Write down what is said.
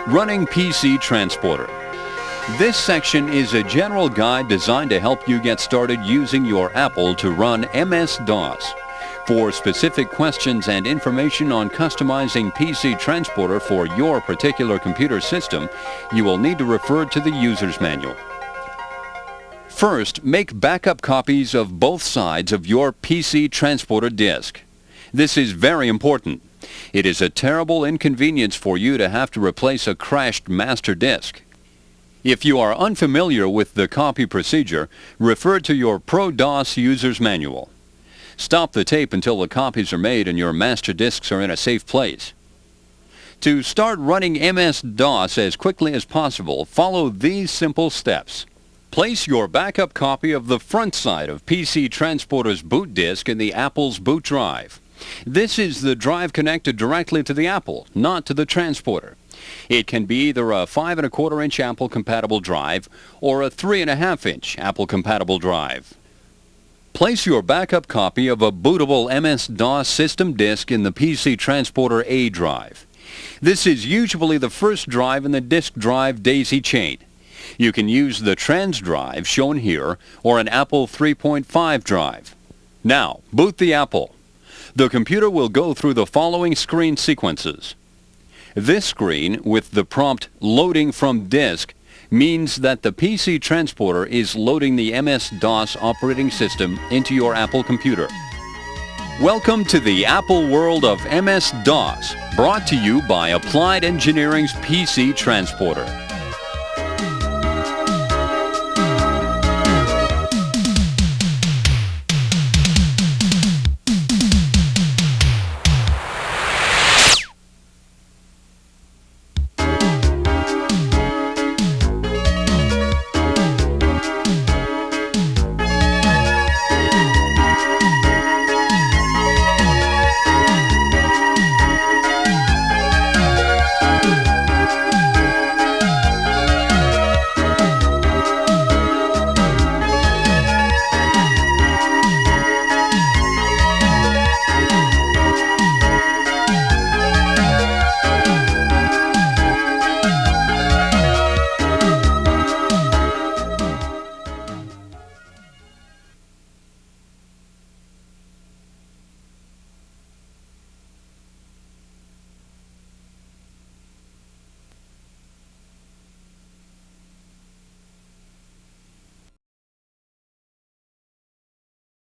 Running PC Transporter. This section is a general guide designed to help you get started using your Apple to run MS-DOS. For specific questions and information on customizing PC Transporter for your particular computer system, you will need to refer to the user's manual. First, make backup copies of both sides of your PC Transporter disk. This is very important. It is a terrible inconvenience for you to have to replace a crashed master disk. If you are unfamiliar with the copy procedure, refer to your Pro-DOS user's manual. Stop the tape until the copies are made and your master disks are in a safe place. To start running MS-DOS as quickly as possible, follow these simple steps. Place your backup copy of the front side of PC Transporter's boot disk in the Apple's boot drive. This is the drive connected directly to the Apple, not to the transporter. It can be either a 5 1/4 inch Apple compatible drive or a 3 1/2 inch Apple compatible drive. Place your backup copy of a bootable MS-DOS system disk in the PC Transporter A drive. This is usually the first drive in the disk drive daisy chain. You can use the trans drive shown here or an Apple 3.5 drive. Now, boot the Apple. The computer will go through the following screen sequences. This screen, with the prompt Loading from Disk, means that the PC Transporter is loading the MS-DOS operating system into your Apple computer. Welcome to the Apple world of MS-DOS, brought to you by Applied Engineering's PC Transporter.